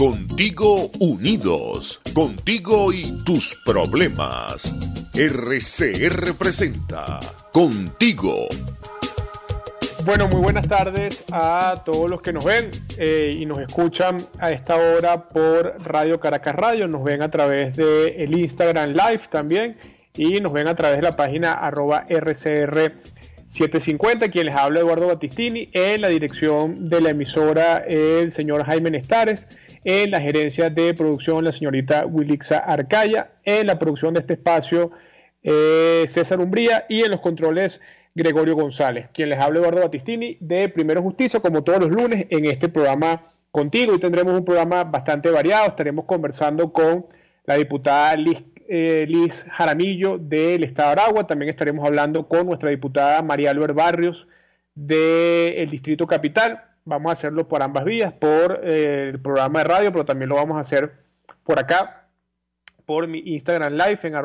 Contigo unidos, contigo y tus problemas. RCR presenta Contigo. Bueno, muy buenas tardes a todos los que nos ven y nos escuchan a esta hora por Radio Caracas Radio. Nos ven a través del Instagram Live también y nos ven a través de la página @RCR750. Quien les habla, Eduardo Battistini, en la dirección de la emisora el señor Jaime Nestares, en la gerencia de producción la señorita Wilixa Arcaya, en la producción de este espacio César Umbría y en los controles Gregorio González. Quien les habla, Eduardo Battistini, de Primero Justicia, como todos los lunes en este programa Contigo. Y tendremos un programa bastante variado. Estaremos conversando con la diputada Liz Jaramillo del Estado de Aragua. También estaremos hablando con nuestra diputada María Albert Barrios del Distrito Capital. Vamos a hacerlo por ambas vías, por el programa de radio, pero también lo vamos a hacer por acá, por mi Instagram Live en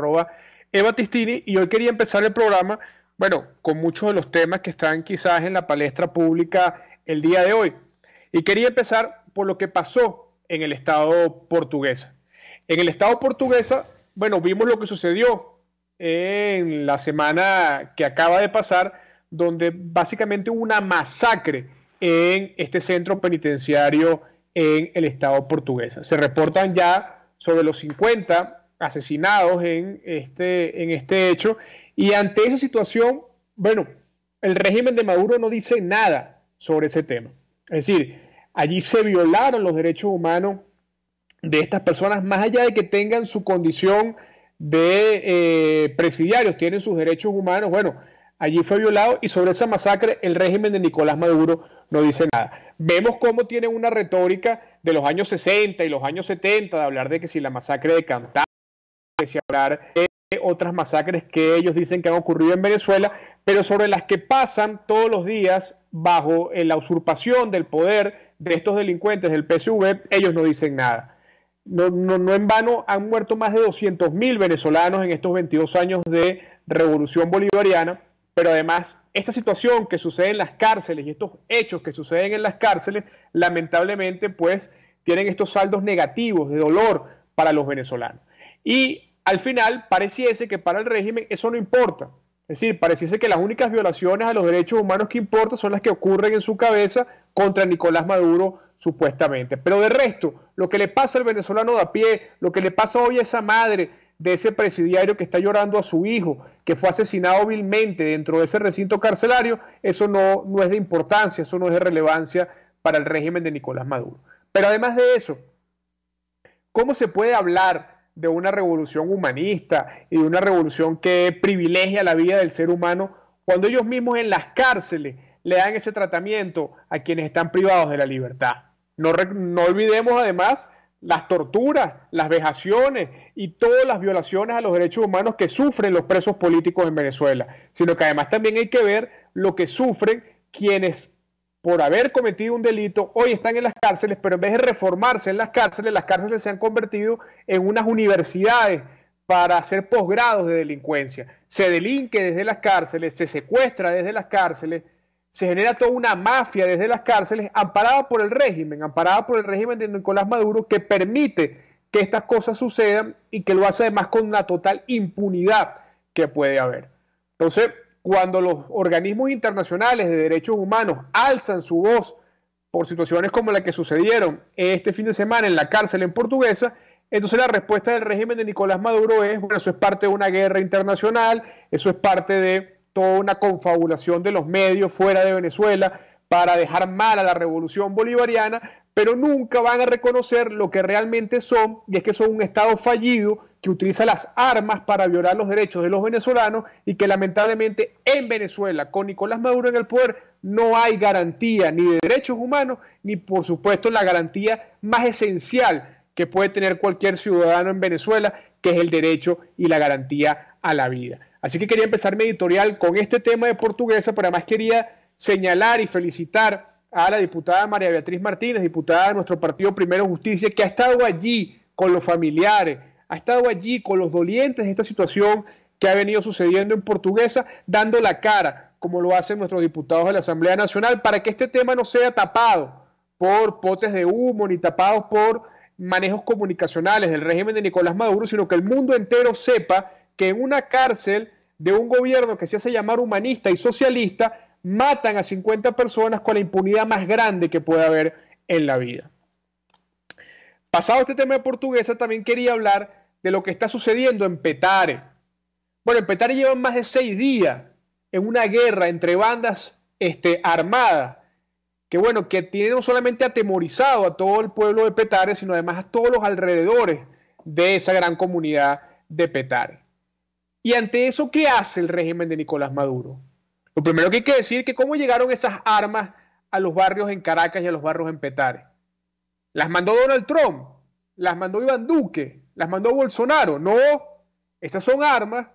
@ebatistini. Y hoy quería empezar el programa, bueno, con muchos de los temas que están quizás en la palestra pública el día de hoy. Y quería empezar por lo que pasó en el Estado Portuguesa. En el Estado Portuguesa, bueno, vimos lo que sucedió en la semana que acaba de pasar, donde básicamente hubo una masacre en este centro penitenciario en el Estado Portuguesa. Se reportan ya sobre los 50 asesinados en este hecho. Y ante esa situación, bueno, el régimen de Maduro no dice nada sobre ese tema. Es decir, allí se violaron los derechos humanos de estas personas, más allá de que tengan su condición de presidiarios, tienen sus derechos humanos. Bueno, allí fue violado y sobre esa masacre el régimen de Nicolás Maduro no dice nada. Vemos cómo tienen una retórica de los años 60 y los años 70 de hablar de que si la masacre de Cantá, de si hablar de otras masacres que ellos dicen que han ocurrido en Venezuela, pero sobre las que pasan todos los días bajo la usurpación del poder de estos delincuentes del PSV, ellos no dicen nada. No en vano han muerto más de 200.000 venezolanos en estos 22 años de revolución bolivariana, pero además esta situación que sucede en las cárceles y estos hechos que suceden en las cárceles, lamentablemente pues tienen estos saldos negativos de dolor para los venezolanos. Y al final pareciese que para el régimen eso no importa. Es decir, pareciese que las únicas violaciones a los derechos humanos que importan son las que ocurren en su cabeza contra Nicolás Maduro, supuestamente. Pero de resto, lo que le pasa al venezolano de a pie, lo que le pasa hoy a esa madre de ese presidiario que está llorando a su hijo, que fue asesinado vilmente dentro de ese recinto carcelario, eso no es de importancia, eso no es de relevancia para el régimen de Nicolás Maduro. Pero además de eso, ¿cómo se puede hablar de una revolución humanista y de una revolución que privilegia la vida del ser humano cuando ellos mismos en las cárceles le dan ese tratamiento a quienes están privados de la libertad? No olvidemos además las torturas, las vejaciones y todas las violaciones a los derechos humanos que sufren los presos políticos en Venezuela, sino que además también hay que ver lo que sufren quienes por haber cometido un delito hoy están en las cárceles, pero en vez de reformarse en las cárceles se han convertido en unas universidades para hacer posgrados de delincuencia. Se delinque desde las cárceles, se secuestra desde las cárceles, se genera toda una mafia desde las cárceles, amparada por el régimen de Nicolás Maduro, que permite que estas cosas sucedan y que lo hace además con una total impunidad que puede haber. Entonces, cuando los organismos internacionales de derechos humanos alzan su voz por situaciones como la que sucedieron este fin de semana en la cárcel en Portuguesa, entonces la respuesta del régimen de Nicolás Maduro es, bueno, eso es parte de una guerra internacional, eso es parte de toda una confabulación de los medios fuera de Venezuela para dejar mal a la revolución bolivariana, pero nunca van a reconocer lo que realmente son, y es que son un Estado fallido que utiliza las armas para violar los derechos de los venezolanos y que lamentablemente en Venezuela, con Nicolás Maduro en el poder, no hay garantía ni de derechos humanos, ni por supuesto la garantía más esencial que puede tener cualquier ciudadano en Venezuela, que es el derecho y la garantía a la vida. Así que quería empezar mi editorial con este tema de Portuguesa, pero además quería señalar y felicitar a la diputada María Beatriz Martínez, diputada de nuestro partido Primero Justicia, que ha estado allí con los familiares, ha estado allí con los dolientes de esta situación que ha venido sucediendo en Portuguesa, dando la cara, como lo hacen nuestros diputados de la Asamblea Nacional, para que este tema no sea tapado por potes de humo, ni tapados por manejos comunicacionales del régimen de Nicolás Maduro, sino que el mundo entero sepa que en una cárcel de un gobierno que se hace llamar humanista y socialista, matan a 50 personas con la impunidad más grande que puede haber en la vida. Pasado este tema de Portuguesa, también quería hablar de lo que está sucediendo en Petare. Bueno, en Petare llevan más de 6 días en una guerra entre bandas armadas, que bueno, que tiene no solamente atemorizado a todo el pueblo de Petare, sino además a todos los alrededores de esa gran comunidad de Petare. Y ante eso, ¿qué hace el régimen de Nicolás Maduro? Lo primero que hay que decir es que cómo llegaron esas armas a los barrios en Caracas y a los barrios en Petare. ¿Las mandó Donald Trump? ¿Las mandó Iván Duque? ¿Las mandó Bolsonaro? No, esas son armas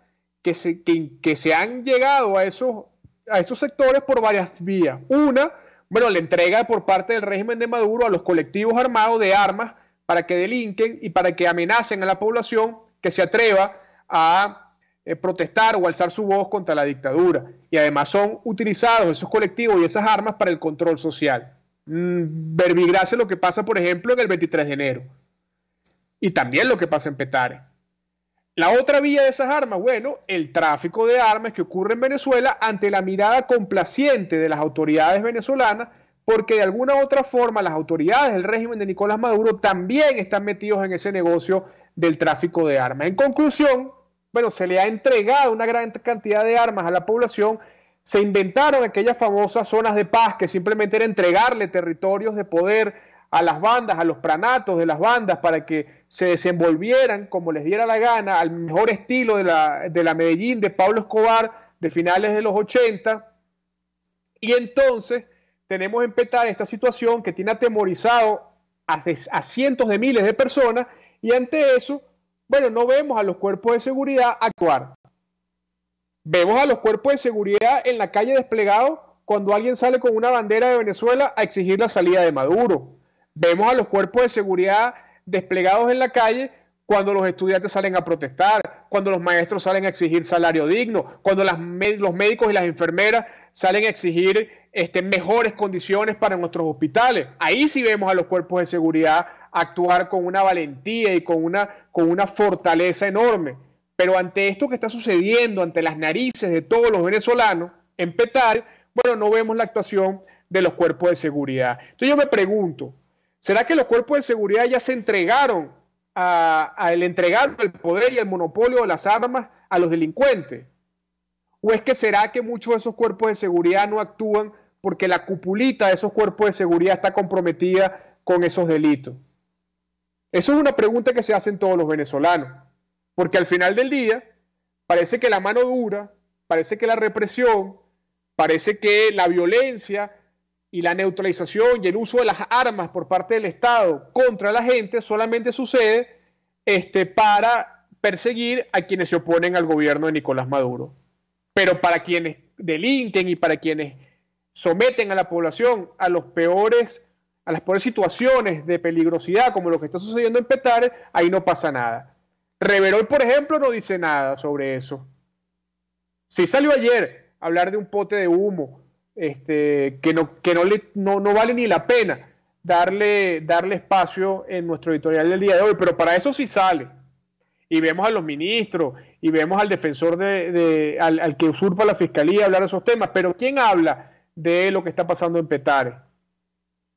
que se han llegado a esos sectores por varias vías. Una, bueno, la entrega por parte del régimen de Maduro a los colectivos armados de armas para que delinquen y para que amenacen a la población que se atreva a protestar o alzar su voz contra la dictadura. Y además son utilizados esos colectivos y esas armas para el control social. Verbigracia lo que pasa, por ejemplo, en el 23 de enero. Y también lo que pasa en Petare. La otra vía de esas armas, bueno, el tráfico de armas que ocurre en Venezuela ante la mirada complaciente de las autoridades venezolanas, porque de alguna u otra forma las autoridades del régimen de Nicolás Maduro también están metidos en ese negocio del tráfico de armas. En conclusión, bueno, se le ha entregado una gran cantidad de armas a la población. Se inventaron aquellas famosas zonas de paz que simplemente era entregarle territorios de poder a las bandas, a los pranatos de las bandas para que se desenvolvieran como les diera la gana, al mejor estilo de la Medellín de Pablo Escobar de finales de los 80. Y entonces tenemos en Petare esta situación que tiene atemorizado a cientos de miles de personas, y ante eso, bueno, no vemos a los cuerpos de seguridad actuar. Vemos a los cuerpos de seguridad en la calle desplegados cuando alguien sale con una bandera de Venezuela a exigir la salida de Maduro. Vemos a los cuerpos de seguridad desplegados en la calle cuando los estudiantes salen a protestar, cuando los maestros salen a exigir salario digno, cuando los médicos y las enfermeras salen a exigir mejores condiciones para nuestros hospitales. Ahí sí vemos a los cuerpos de seguridad actuar con una valentía y con una fortaleza enorme. Pero ante esto que está sucediendo, ante las narices de todos los venezolanos, en Petare, bueno, no vemos la actuación de los cuerpos de seguridad. Entonces yo me pregunto, ¿será que los cuerpos de seguridad ya se entregaron entregaron el poder y el monopolio de las armas a los delincuentes? ¿O es que será que muchos de esos cuerpos de seguridad no actúan porque la cupulita de esos cuerpos de seguridad está comprometida con esos delitos? Eso es una pregunta que se hacen todos los venezolanos, porque al final del día parece que la mano dura, parece que la represión, parece que la violencia y la neutralización y el uso de las armas por parte del Estado contra la gente solamente sucede para perseguir a quienes se oponen al gobierno de Nicolás Maduro. Pero para quienes delinquen y para quienes someten a la población a las peores situaciones de peligrosidad, como lo que está sucediendo en Petare, ahí no pasa nada. Reverol, por ejemplo, no dice nada sobre eso. Sí salió ayer a hablar de un pote de humo, que no vale ni la pena darle espacio en nuestro editorial del día de hoy, pero para eso sí sale. Y vemos a los ministros y vemos al defensor al que usurpa la fiscalía hablar de esos temas, pero ¿quién habla de lo que está pasando en Petare?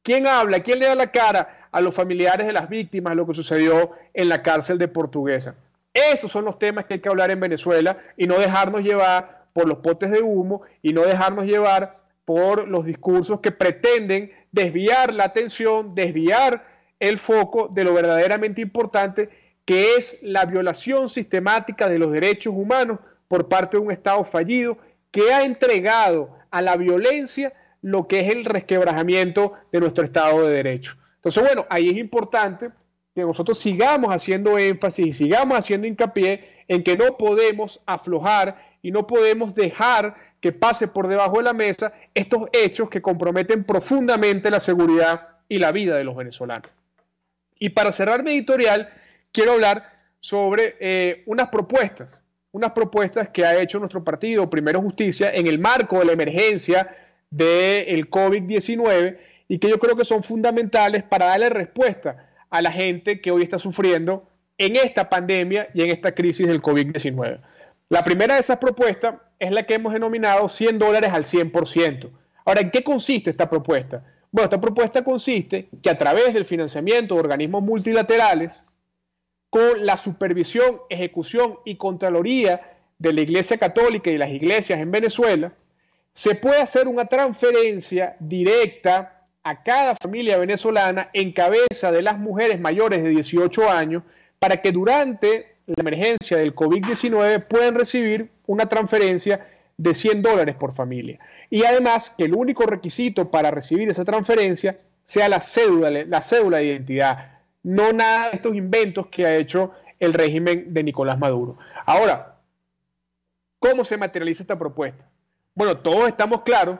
¿Quién habla? ¿Quién le da la cara a los familiares de las víctimas de lo que sucedió en la cárcel de Portuguesa? Esos son los temas que hay que hablar en Venezuela y no dejarnos llevar por los potes de humo y no dejarnos llevar por los discursos que pretenden desviar la atención, desviar el foco de lo verdaderamente importante, que es la violación sistemática de los derechos humanos por parte de un Estado fallido que ha entregado a la violencia lo que es el resquebrajamiento de nuestro Estado de Derecho. Entonces, bueno, ahí es importante que nosotros sigamos haciendo énfasis y sigamos haciendo hincapié en que no podemos aflojar y no podemos dejar que pase por debajo de la mesa estos hechos que comprometen profundamente la seguridad y la vida de los venezolanos. Y para cerrar mi editorial, quiero hablar sobre unas propuestas que ha hecho nuestro partido, Primero Justicia, en el marco de la emergencia del COVID-19 y que yo creo que son fundamentales para darle respuesta a la gente que hoy está sufriendo en esta pandemia y en esta crisis del COVID-19. La primera de esas propuestas es la que hemos denominado $100 al 100%. Ahora, ¿en qué consiste esta propuesta? Bueno, esta propuesta consiste que a través del financiamiento de organismos multilaterales, con la supervisión, ejecución y contraloría de la Iglesia Católica y las iglesias en Venezuela, se puede hacer una transferencia directa a cada familia venezolana en cabeza de las mujeres mayores de 18 años para que durante la emergencia del COVID-19 puedan recibir una transferencia de $100 por familia. Y además que el único requisito para recibir esa transferencia sea la cédula de identidad, no nada de estos inventos que ha hecho el régimen de Nicolás Maduro. Ahora, ¿cómo se materializa esta propuesta? Bueno, todos estamos claros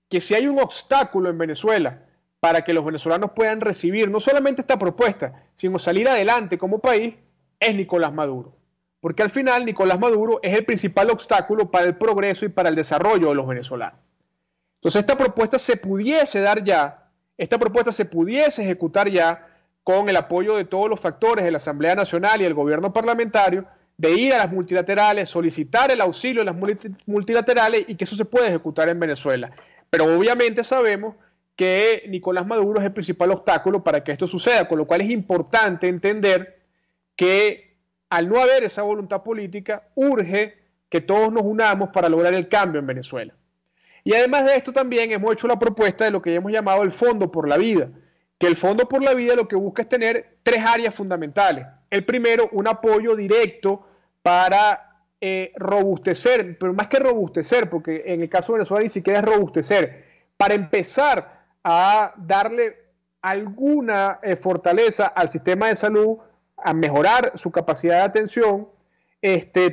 que si hay un obstáculo en Venezuela para que los venezolanos puedan recibir no solamente esta propuesta, sino salir adelante como país, es Nicolás Maduro. Porque al final Nicolás Maduro es el principal obstáculo para el progreso y para el desarrollo de los venezolanos. Entonces esta propuesta se pudiese dar ya, esta propuesta se pudiese ejecutar ya con el apoyo de todos los factores de la Asamblea Nacional y el gobierno parlamentario, de ir a las multilaterales, solicitar el auxilio de las multilaterales y que eso se puede ejecutar en Venezuela. Pero obviamente sabemos que Nicolás Maduro es el principal obstáculo para que esto suceda, con lo cual es importante entender que al no haber esa voluntad política, urge que todos nos unamos para lograr el cambio en Venezuela. Y además de esto también hemos hecho la propuesta de lo que ya hemos llamado el Fondo por la Vida, que el Fondo por la Vida lo que busca es tener 3 áreas fundamentales. El primero, un apoyo directo para robustecer, pero más que robustecer, porque en el caso de Venezuela ni siquiera es robustecer, para empezar a darle alguna fortaleza al sistema de salud, a mejorar su capacidad de atención,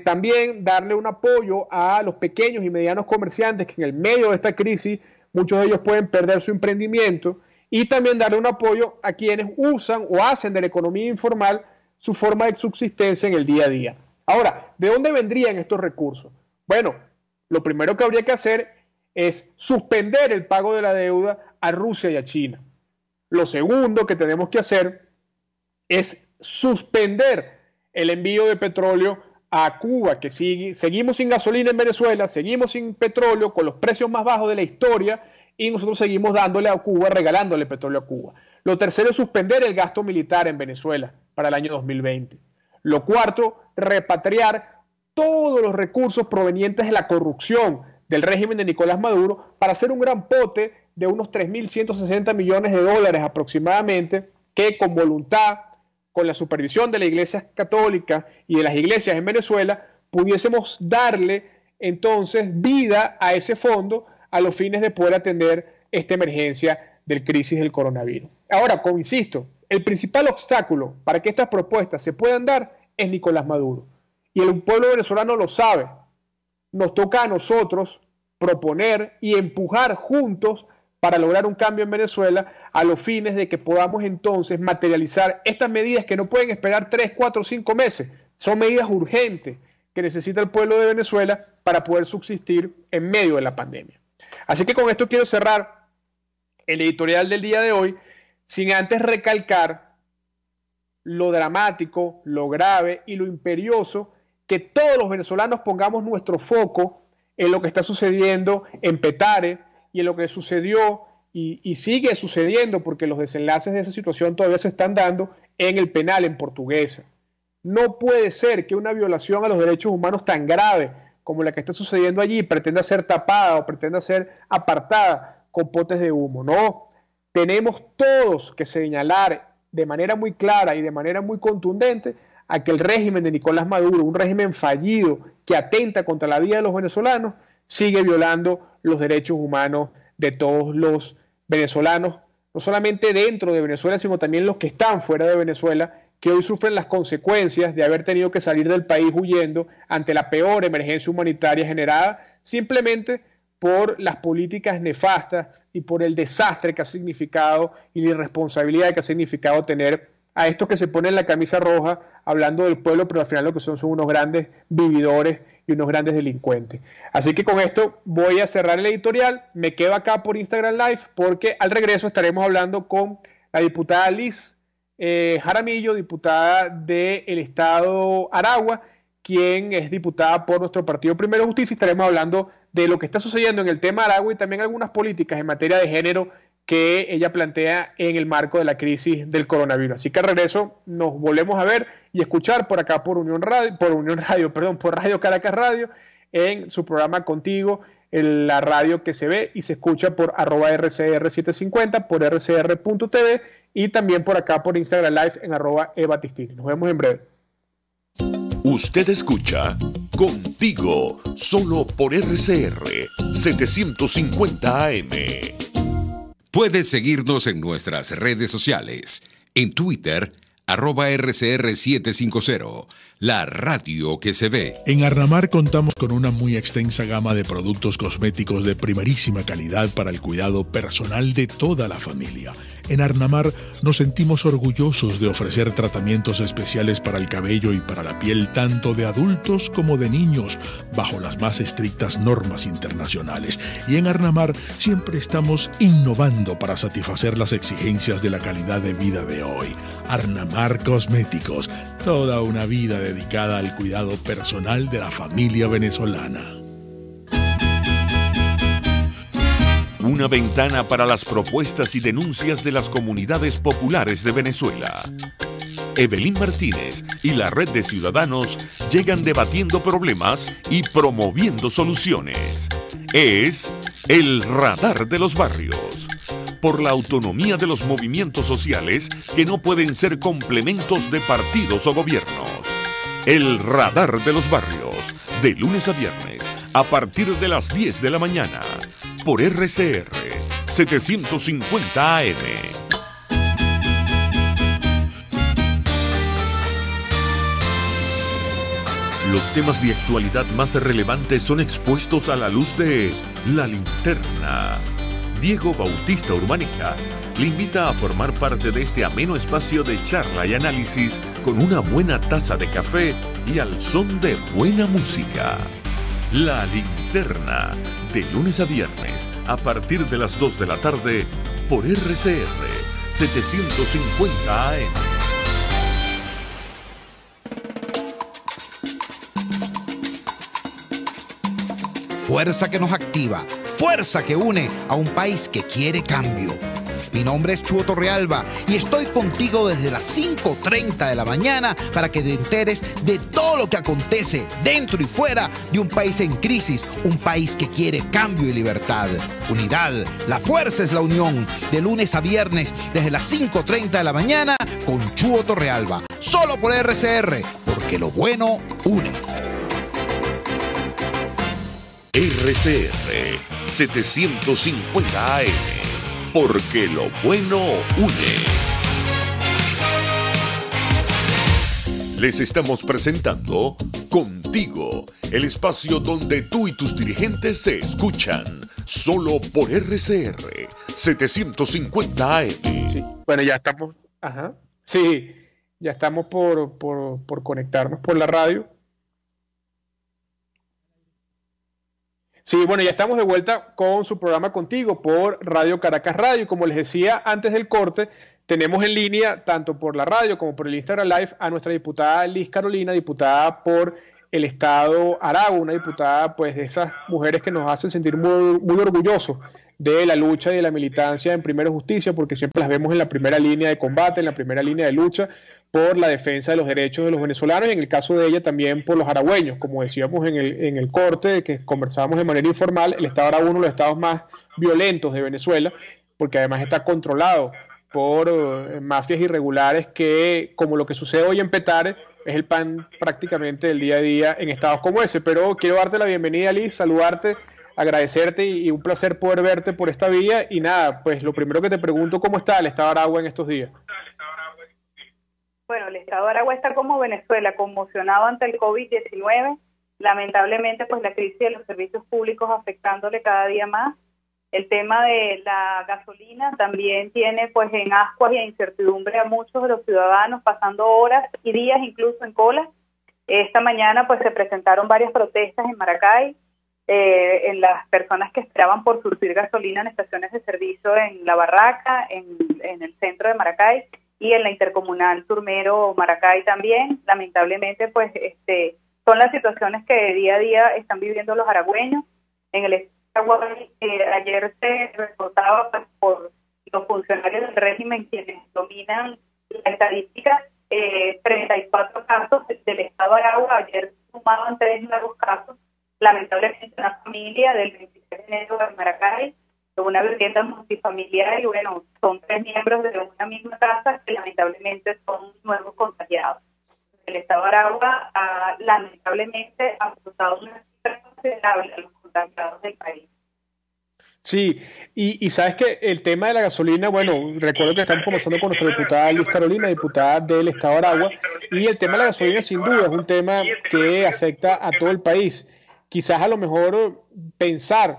también darle un apoyo a los pequeños y medianos comerciantes que en el medio de esta crisis muchos de ellos pueden perder su emprendimiento, y también darle un apoyo a quienes usan o hacen de la economía informal su forma de subsistencia en el día a día. Ahora, ¿de dónde vendrían estos recursos? Bueno, lo primero que habría que hacer es suspender el pago de la deuda a Rusia y a China. Lo segundo que tenemos que hacer es suspender el envío de petróleo a Cuba, que seguimos sin gasolina en Venezuela, seguimos sin petróleo, con los precios más bajos de la historia, y nosotros seguimos dándole a Cuba, regalándole petróleo a Cuba. Lo tercero es suspender el gasto militar en Venezuela para el año 2020. Lo cuarto, repatriar todos los recursos provenientes de la corrupción del régimen de Nicolás Maduro para hacer un gran pote de unos 3.160 millones de dólares aproximadamente, que con voluntad, con la supervisión de la Iglesia Católica y de las iglesias en Venezuela, pudiésemos darle entonces vida a ese fondo a los fines de poder atender esta emergencia del crisis del coronavirus. Ahora, como insisto, el principal obstáculo para que estas propuestas se puedan dar es Nicolás Maduro. Y el pueblo venezolano lo sabe. Nos toca a nosotros proponer y empujar juntos para lograr un cambio en Venezuela a los fines de que podamos entonces materializar estas medidas que no pueden esperar 3, 4, 5 meses. Son medidas urgentes que necesita el pueblo de Venezuela para poder subsistir en medio de la pandemia. Así que con esto quiero cerrar el editorial del día de hoy, sin antes recalcar lo dramático, lo grave y lo imperioso que todos los venezolanos pongamos nuestro foco en lo que está sucediendo en Petare y en lo que sucedió y sigue sucediendo, porque los desenlaces de esa situación todavía se están dando en el penal en Portuguesa. No puede ser que una violación a los derechos humanos tan grave como la que está sucediendo allí pretenda ser tapada o pretenda ser apartada con potes de humo. No, tenemos todos que señalar de manera muy clara y de manera muy contundente a que el régimen de Nicolás Maduro, un régimen fallido que atenta contra la vida de los venezolanos, sigue violando los derechos humanos de todos los venezolanos, no solamente dentro de Venezuela, sino también los que están fuera de Venezuela, que hoy sufren las consecuencias de haber tenido que salir del país huyendo ante la peor emergencia humanitaria generada simplemente por las políticas nefastas y por el desastre que ha significado y la irresponsabilidad que ha significado tener a estos que se ponen la camisa roja hablando del pueblo, pero al final lo que son unos grandes vividores y unos grandes delincuentes. Así que con esto voy a cerrar el editorial. Me quedo acá por Instagram Live porque al regreso estaremos hablando con la diputada Liz Jaramillo, diputada del estado Aragua, quien es diputada por nuestro partido Primero Justicia. Estaremos hablando de lo que está sucediendo en el tema Aragua y también algunas políticas en materia de género que ella plantea en el marco de la crisis del coronavirus. Así que al regreso nos volvemos a ver y escuchar por acá por por Radio Caracas Radio, en su programa Contigo, en la radio que se ve y se escucha por @RCR750, por rcr.tv y también por acá por Instagram Live en @ebatistini. Nos vemos en breve. Usted escucha Contigo, solo por RCR 750 AM. Puedes seguirnos en nuestras redes sociales. En Twitter, @RCR750, la radio que se ve. En Arnamar contamos con una muy extensa gama de productos cosméticos de primerísima calidad para el cuidado personal de toda la familia. En Arnamar nos sentimos orgullosos de ofrecer tratamientos especiales para el cabello y para la piel tanto de adultos como de niños, bajo las más estrictas normas internacionales. Y en Arnamar siempre estamos innovando para satisfacer las exigencias de la calidad de vida de hoy. Arnamar Cosméticos, toda una vida dedicada al cuidado personal de la familia venezolana. Una ventana para las propuestas y denuncias de las comunidades populares de Venezuela. Evelyn Martínez y la Red de Ciudadanos llegan debatiendo problemas y promoviendo soluciones. Es el Radar de los Barrios. Por la autonomía de los movimientos sociales que no pueden ser complementos de partidos o gobiernos. El Radar de los Barrios, de lunes a viernes, a partir de las 10 de la mañana, por RCR 750 AM. Los temas de actualidad más relevantes son expuestos a la luz de La Linterna. Diego Bautista Urbaneja le invita a formar parte de este ameno espacio de charla y análisis con una buena taza de café y al son de buena música. La Linterna, de lunes a viernes, a partir de las 2 de la tarde, por RCR 750 AM. Fuerza que nos activa, fuerza que une a un país que quiere cambio. Mi nombre es Chuo Torrealba y estoy contigo desde las 5:30 de la mañana para que te enteres de todo lo que acontece dentro y fuera de un país en crisis, un país que quiere cambio y libertad. Unidad, la fuerza es la unión, de lunes a viernes desde las 5:30 de la mañana con Chuo Torrealba, solo por RCR, porque lo bueno une. RCR 750 AM, porque lo bueno une. Les estamos presentando Contigo, el espacio donde tú y tus dirigentes se escuchan, solo por RCR 750 AM. Sí. Bueno, ya estamos, sí, ya estamos por conectarnos por la radio. Sí, bueno, ya estamos de vuelta con su programa Contigo por Radio Caracas Radio. Como les decía antes del corte, tenemos en línea, tanto por la radio como por el Instagram Live, a nuestra diputada Liz Carolina, diputada por el estado Aragua, una diputada pues de esas mujeres que nos hacen sentir muy, muy orgullosos de la lucha y de la militancia en Primero Justicia, porque siempre las vemos en la primera línea de combate, en la primera línea de lucha, por la defensa de los derechos de los venezolanos y en el caso de ella también por los aragüeños. Como decíamos en el corte que conversábamos de manera informal, el estado Aragua es uno de los estados más violentos de Venezuela, porque además está controlado por mafias irregulares que, como lo que sucede hoy en Petare, es el pan prácticamente del día a día en estados como ese. Pero quiero darte la bienvenida, Liz, saludarte, agradecerte y un placer poder verte por esta vía. Y nada, pues lo primero que te pregunto, ¿cómo está el estado Aragua en estos días? Bueno, el estado de Aragua está como Venezuela, conmocionado ante el COVID-19. Lamentablemente, pues la crisis de los servicios públicos afectándole cada día más. El tema de la gasolina también tiene pues en ascuas y en incertidumbre a muchos de los ciudadanos, pasando horas y días incluso en cola. Esta mañana pues se presentaron varias protestas en Maracay, en las personas que esperaban por surtir gasolina en estaciones de servicio en La Barraca, en el centro de Maracay, y en la intercomunal Turmero-Maracay también. Lamentablemente, pues son las situaciones que día a día están viviendo los aragüeños. En el estado ayer se reportaba pues, por los funcionarios del régimen quienes dominan la estadística, 34 casos del estado Aragua. Ayer sumaban 3 nuevos casos. Lamentablemente una familia del 23 de enero de Maracay, de una vivienda multifamiliar, y bueno, son 3 miembros de una misma casa que lamentablemente son nuevos contagiados. El estado Aragua lamentablemente ha aportado una cifra considerable a los contagiados del país. Sí, y sabes que el tema de la gasolina, bueno, recuerdo que estamos conversando con nuestra diputada Liz Carolina, diputada del estado de Aragua, y el tema de la gasolina sin duda es un tema que afecta a todo el país. Quizás a lo mejor pensar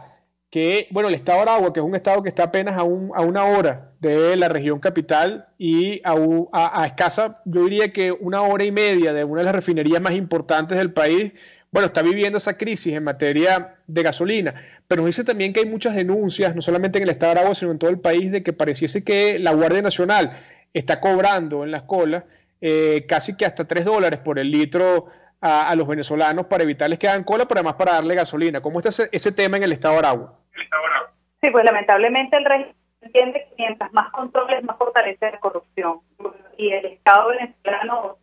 que, bueno, el estado de Aragua, que es un estado que está apenas a una hora de la región capital y a escasa, yo diría que 1 hora y media de una de las refinerías más importantes del país, bueno, está viviendo esa crisis en materia de gasolina, pero nos dice también que hay muchas denuncias, no solamente en el estado de Aragua, sino en todo el país, de que pareciese que la Guardia Nacional está cobrando en las colas casi que hasta $3 por el litro a los venezolanos para evitarles que hagan cola, pero además para darle gasolina. ¿Cómo está ese tema en el estado de Aragua? Sí, pues lamentablemente el régimen entiende que mientras más controles, más fortalece la corrupción. Y el Estado venezolano,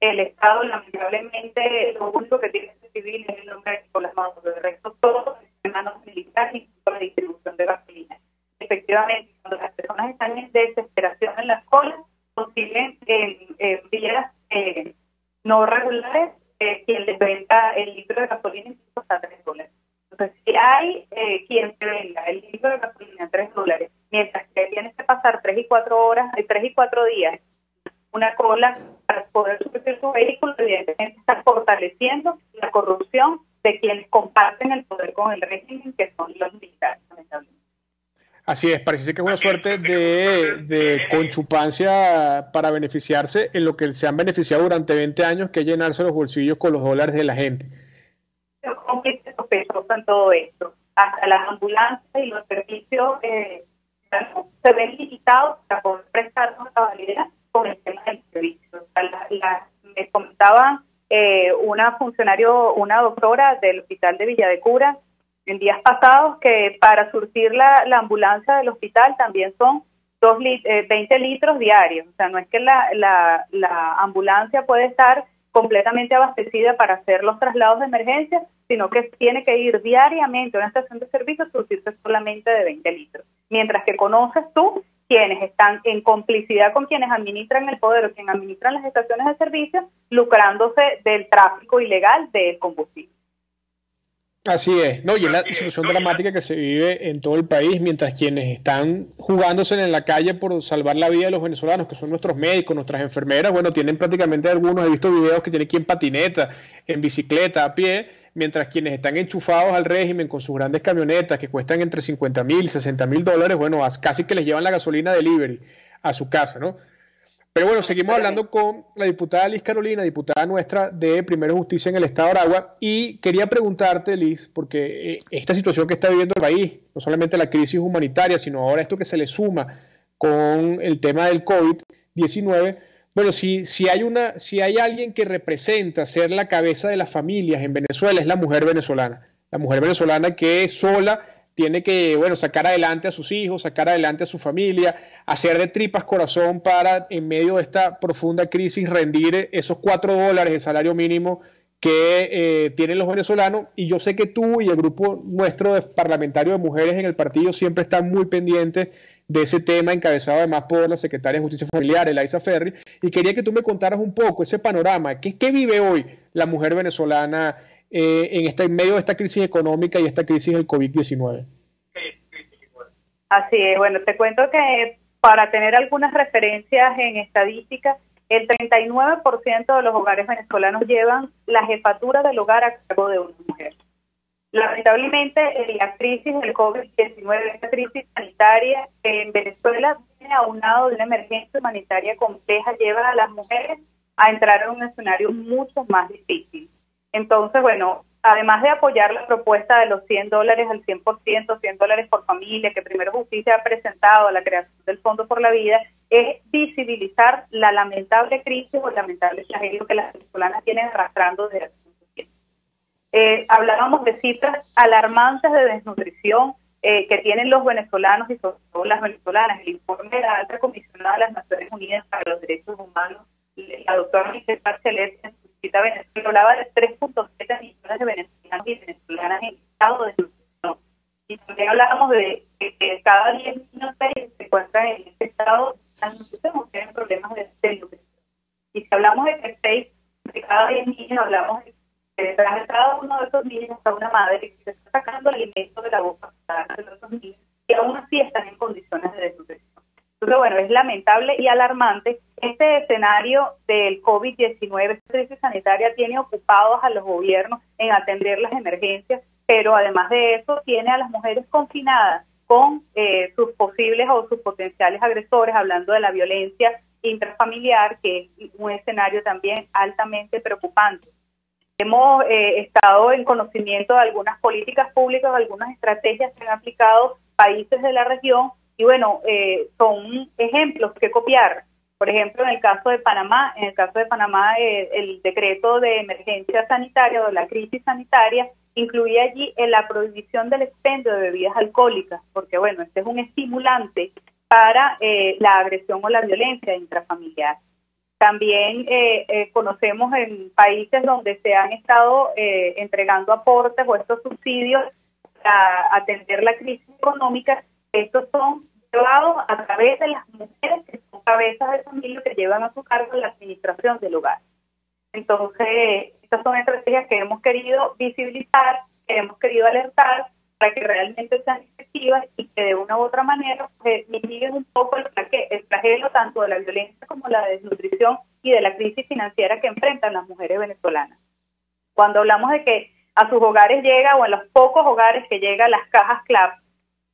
el Estado lamentablemente lo único que tiene que civil es el nombre con las manos, el resto todo en manos militares y con la distribución de gasolina. Efectivamente, cuando las personas están en desesperación en las colas, consiguen en vías no regulares quien les venda el litro de gasolina incluso hasta $3. Entonces, si hay quien te venda el litro de gasolina a $3, mientras que tienes que pasar 3 y 4 días una cola para poder subir su vehículo, evidentemente está fortaleciendo la corrupción de quienes comparten el poder con el régimen, que son los militares, lamentablemente. Así es, parece que es una suerte de conchupancia para beneficiarse en lo que se han beneficiado durante 20 años, que es llenarse los bolsillos con los dólares de la gente. Es cómplice sospechoso en todo esto. Hasta las ambulancias y los servicios se ven limitados para poder prestar una cabalidad con el tema del servicio. Me comentaba una doctora del hospital de Villa de Cura en días pasados que para surtir la ambulancia del hospital también son 20 litros diarios. O sea, no es que la ambulancia puede estar completamente abastecida para hacer los traslados de emergencia, sino que tiene que ir diariamente a una estación de servicio a surtirse solamente de 20 litros. Mientras que conoces tú quienes están en complicidad con quienes administran el poder o quienes administran las estaciones de servicio, lucrándose del tráfico ilegal del combustible. Así es, no, y es la situación dramática que se vive en todo el país, mientras quienes están jugándose en la calle por salvar la vida de los venezolanos, que son nuestros médicos, nuestras enfermeras, bueno, tienen prácticamente algunos, he visto videos que tienen que ir en patineta, en bicicleta, a pie, mientras quienes están enchufados al régimen con sus grandes camionetas que cuestan entre $50,000 y $60,000, bueno, casi que les llevan la gasolina delivery a su casa, ¿no? Pero bueno, seguimos hablando con la diputada Liz Carolina, diputada nuestra de Primero Justicia en el Estado de Aragua, y quería preguntarte, Liz, porque esta situación que está viviendo el país, no solamente la crisis humanitaria, sino ahora esto que se le suma con el tema del COVID-19, bueno, si hay alguien que representa ser la cabeza de las familias en Venezuela, es la mujer venezolana que sola tiene que, bueno, sacar adelante a sus hijos, sacar adelante a su familia, hacer de tripas corazón para, en medio de esta profunda crisis, rendir esos $4 de salario mínimo que tienen los venezolanos. Y yo sé que tú y el grupo nuestro de parlamentario de mujeres en el partido siempre están muy pendientes de ese tema, encabezado además por la secretaria de Justicia Familiar, Elisa Ferri, y quería que tú me contaras un poco ese panorama. ¿Qué vive hoy la mujer venezolana en medio de esta crisis económica y esta crisis del COVID-19? Así es, bueno, te cuento que para tener algunas referencias en estadísticas, el 39% de los hogares venezolanos llevan la jefatura del hogar a cargo de una mujer. Lamentablemente, la crisis del COVID-19, esta crisis sanitaria en Venezuela, viene aunado de una emergencia humanitaria compleja, lleva a las mujeres a entrar en un escenario mucho más difícil. Entonces, bueno, además de apoyar la propuesta de los $100 al 100%, $100 por familia, que Primero Justicia ha presentado a la creación del Fondo por la Vida, es visibilizar la lamentable crisis o lamentable flagelo que las venezolanas tienen arrastrando desde hace mucho tiempo. Hablábamos de cifras alarmantes de desnutrición que tienen los venezolanos y sobre todo las venezolanas. El informe de la alta comisionada de las Naciones Unidas para los Derechos Humanos, la doctora Michelle Bachelet, en su cita a Venezuela, hablaba de 3.7 millones de venezolanos y venezolanas en estado de desnutrición. Y también hablábamos de que cada 10 niños se encuentran en este estado de desnutrición o tienen problemas de desnutrición. Y si hablamos de que 6 de cada 10 niños, hablamos de que detrás de cada uno de esos niños está una madre que se está sacando alimento de la boca de los otros niños y aún así están en condiciones de desnutrición. Entonces, bueno, es lamentable y alarmante. Este escenario del COVID-19, esta crisis sanitaria, tiene ocupados a los gobiernos en atender las emergencias, pero además de eso tiene a las mujeres confinadas con sus posibles o sus potenciales agresores, hablando de la violencia intrafamiliar, que es un escenario también altamente preocupante. Hemos estado en conocimiento de algunas políticas públicas, algunas estrategias que han aplicado países de la región y bueno, son ejemplos que copiar. Por ejemplo, en el caso de Panamá, el decreto de emergencia sanitaria o de la crisis sanitaria incluía allí la prohibición del expendio de bebidas alcohólicas, porque bueno, este es un estimulante para la agresión o la violencia intrafamiliar. También conocemos en países donde se han estado entregando aportes o estos subsidios para atender la crisis económica. Estos son llevados a través de las mujeres que son cabezas de familia que llevan a su cargo la administración del hogar. Entonces, estas son estrategias que hemos querido visibilizar, que hemos querido alertar para que realmente sean efectivas y que de una u otra manera mitiguen un poco el flagelo tanto de la violencia como la desnutrición y de la crisis financiera que enfrentan las mujeres venezolanas. Cuando hablamos de que a sus hogares llega o a los pocos hogares que llegan las cajas CLAP,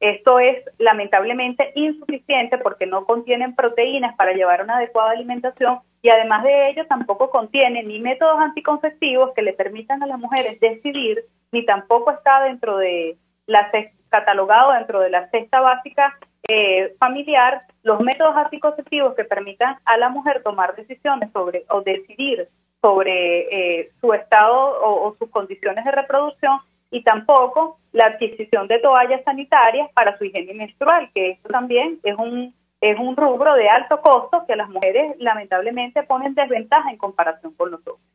esto es lamentablemente insuficiente porque no contienen proteínas para llevar una adecuada alimentación y además de ello tampoco contienen ni métodos anticonceptivos que le permitan a las mujeres decidir, ni tampoco está dentro de catalogado dentro de la cesta básica familiar los métodos anticonceptivos que permitan a la mujer tomar decisiones sobre o decidir sobre su estado o sus condiciones de reproducción y tampoco la adquisición de toallas sanitarias para su higiene menstrual, que esto también es un rubro de alto costo que las mujeres lamentablemente ponen desventaja en comparación con los hombres.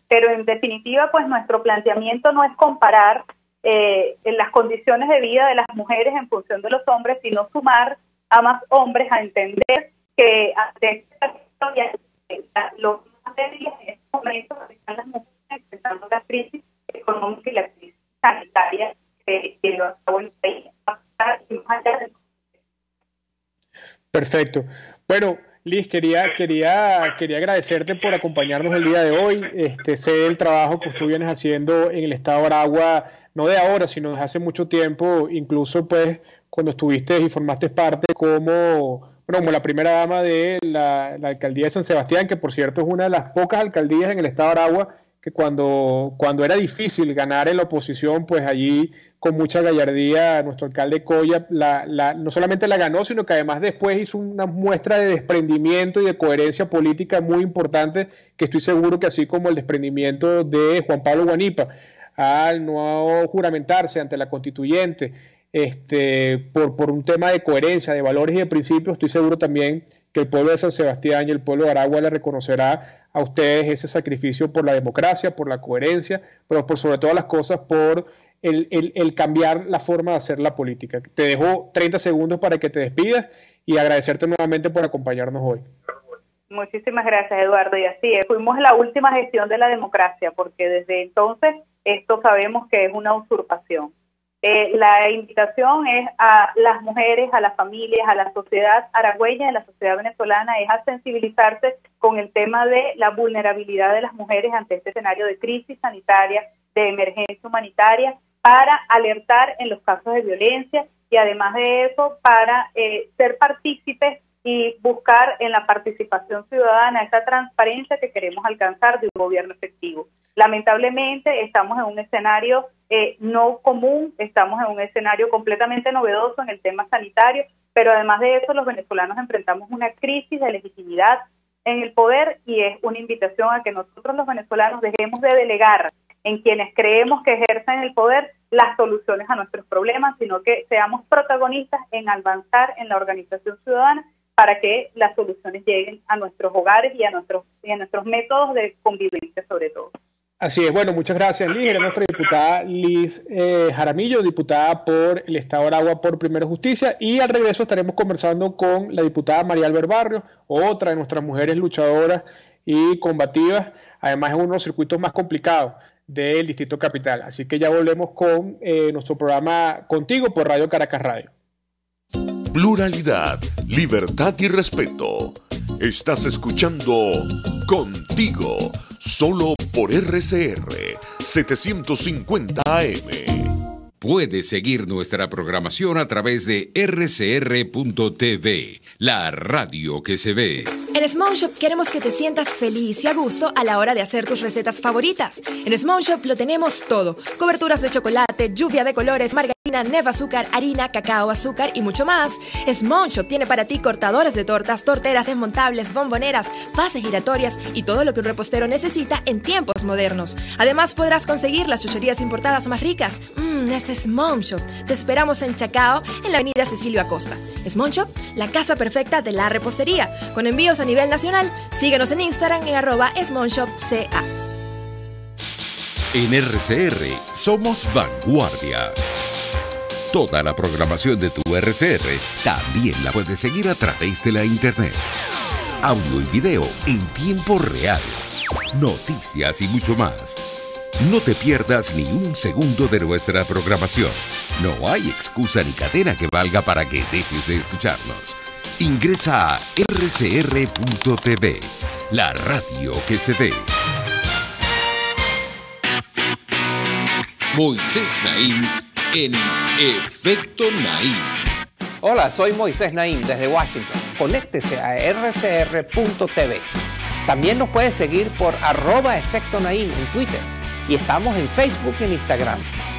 Pero en definitiva, pues nuestro planteamiento no es comparar en las condiciones de vida de las mujeres en función de los hombres, sino sumar a más hombres a entender que ante esta historia, los más débiles en estos momentos están las mujeres enfrentando la crisis económica y la crisis sanitaria que lo acabó el país y más allá del... Perfecto. Bueno, Liz, quería agradecerte por acompañarnos el día de hoy. Sé el trabajo que tú vienes haciendo en el estado de Aragua, no de ahora, sino desde hace mucho tiempo, incluso pues cuando estuviste y formaste parte como la primera dama de la alcaldía de San Sebastián, que por cierto es una de las pocas alcaldías en el estado de Aragua que cuando era difícil ganar en la oposición, pues allí con mucha gallardía nuestro alcalde Coya no solamente la ganó, sino que además después hizo una muestra de desprendimiento y de coherencia política muy importante, que estoy seguro que así como el desprendimiento de Juan Pablo Guanipa al no juramentarse ante la constituyente por un tema de coherencia, de valores y de principios, estoy seguro también que el pueblo de San Sebastián y el pueblo de Aragua le reconocerá a ustedes ese sacrificio por la democracia, por la coherencia, pero por sobre todas las cosas por el cambiar la forma de hacer la política. Te dejo 30 segundos para que te despidas y agradecerte nuevamente por acompañarnos hoy. Muchísimas gracias, Eduardo. Y así es, fuimos la última gestión de la democracia, porque desde entonces esto sabemos que es una usurpación. La invitación es a las mujeres, a las familias, a la sociedad aragüeña, a la sociedad venezolana, es a sensibilizarse con el tema de la vulnerabilidad de las mujeres ante este escenario de crisis sanitaria, de emergencia humanitaria, para alertar en los casos de violencia y además de eso para ser partícipes y buscar en la participación ciudadana esa transparencia que queremos alcanzar de un gobierno efectivo. Lamentablemente estamos en un escenario no común, estamos en un escenario completamente novedoso en el tema sanitario, pero además de eso los venezolanos enfrentamos una crisis de legitimidad en el poder y es una invitación a que nosotros los venezolanos dejemos de delegar en quienes creemos que ejercen el poder las soluciones a nuestros problemas, sino que seamos protagonistas en avanzar en la organización ciudadana para que las soluciones lleguen a nuestros hogares y a nuestros métodos de convivencia sobre todo. Así es, bueno, muchas gracias Liz, era nuestra diputada Liz Jaramillo, diputada por el Estado de Aragua por Primero Justicia, y al regreso estaremos conversando con la diputada María Albert Barrios, otra de nuestras mujeres luchadoras y combativas, además en uno de los circuitos más complicados del Distrito Capital. Así que ya volvemos con nuestro programa Contigo por Radio Caracas Radio. Pluralidad, libertad y respeto. Estás escuchando Contigo, solo por RCR 750 AM. Puedes seguir nuestra programación a través de rcr.tv, la radio que se ve. En Small Shop queremos que te sientas feliz y a gusto a la hora de hacer tus recetas favoritas. En Small Shop lo tenemos todo: coberturas de chocolate, lluvia de colores, margarina, neva azúcar, harina, cacao, azúcar y mucho más. Small Shop tiene para ti cortadores de tortas, torteras desmontables, bomboneras, bases giratorias y todo lo que un repostero necesita en tiempos modernos. Además podrás conseguir las chucherías importadas más ricas. Es Small Shop. Te esperamos en Chacao, en la avenida Cecilio Acosta. Small Shop, la casa perfecta de la repostería, con envíos a nivel nacional. Síguenos en Instagram en @smallshopca. En RCR somos vanguardia. Toda la programación de tu RCR también la puedes seguir a través de la internet. Audio y video en tiempo real. Noticias y mucho más. No te pierdas ni un segundo de nuestra programación. No hay excusa ni cadena que valga para que dejes de escucharnos. Ingresa a rcr.tv, la radio que se ve. Moisés Naim en Efecto Naim. Hola, soy Moisés Naim desde Washington. Conéctese a rcr.tv. También nos puede seguir por @Efecto Naim en Twitter. Y estamos en Facebook y en Instagram.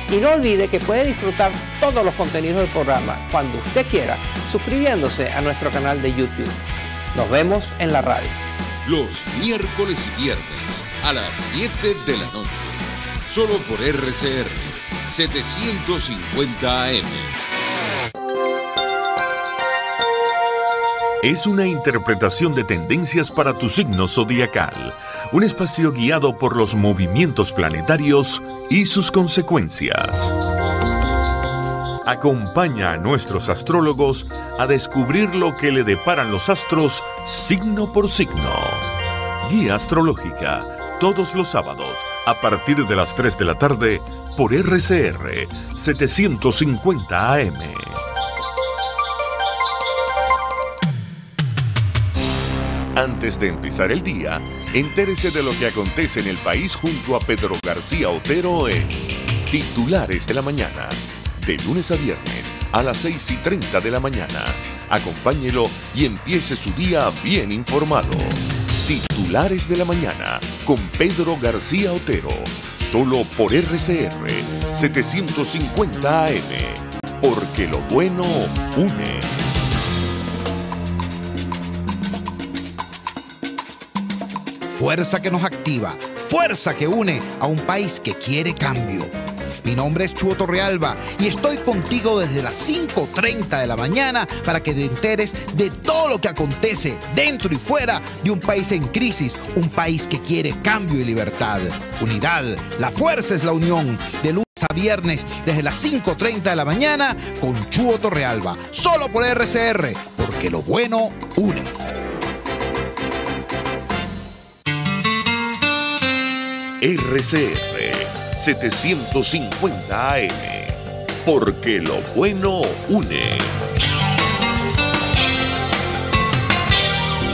Y no olvide que puede disfrutar todos los contenidos del programa cuando usted quiera, suscribiéndose a nuestro canal de YouTube. Nos vemos en la radio. Los miércoles y viernes a las 7 de la noche. Solo por RCR 750 AM. Es una interpretación de tendencias para tu signo zodiacal. Un espacio guiado por los movimientos planetarios y sus consecuencias. Acompaña a nuestros astrólogos a descubrir lo que le deparan los astros signo por signo. Guía astrológica, todos los sábados a partir de las 3 de la tarde por RCR 750 AM. Antes de empezar el día, entérese de lo que acontece en el país junto a Pedro García Otero en Titulares de la Mañana, de lunes a viernes a las 6:30 de la mañana. Acompáñelo y empiece su día bien informado. Titulares de la Mañana con Pedro García Otero, solo por RCR 750 AM, porque lo bueno une. Fuerza que nos activa, fuerza que une a un país que quiere cambio. Mi nombre es Chuo Torrealba y estoy contigo desde las 5:30 de la mañana para que te enteres de todo lo que acontece dentro y fuera de un país en crisis, un país que quiere cambio y libertad. Unidad, la fuerza es la unión. De lunes a viernes desde las 5:30 de la mañana con Chuo Torrealba, solo por RCR, porque lo bueno une. RCR 750 AM, porque lo bueno une.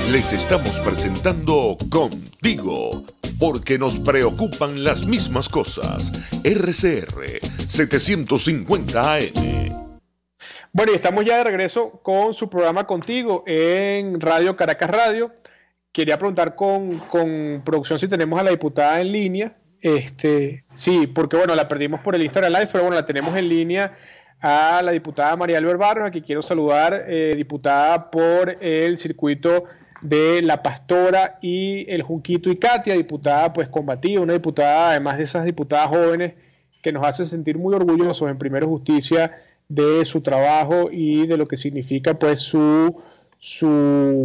Les estamos presentando Contigo, porque nos preocupan las mismas cosas. RCR 750 AM. Bueno, y estamos ya de regreso con su programa Contigo en Radio Caracas Radio. Quería preguntar con producción si tenemos a la diputada en línea. Sí, porque bueno, la perdimos por el Instagram Live, pero bueno, la tenemos en línea a la diputada María Albert Barrios, a quien quiero saludar, diputada por el circuito de La Pastora y el Junquito y Catia, diputada pues combativa, una diputada, además de esas diputadas jóvenes que nos hace sentir muy orgullosos en Primero Justicia de su trabajo y de lo que significa pues su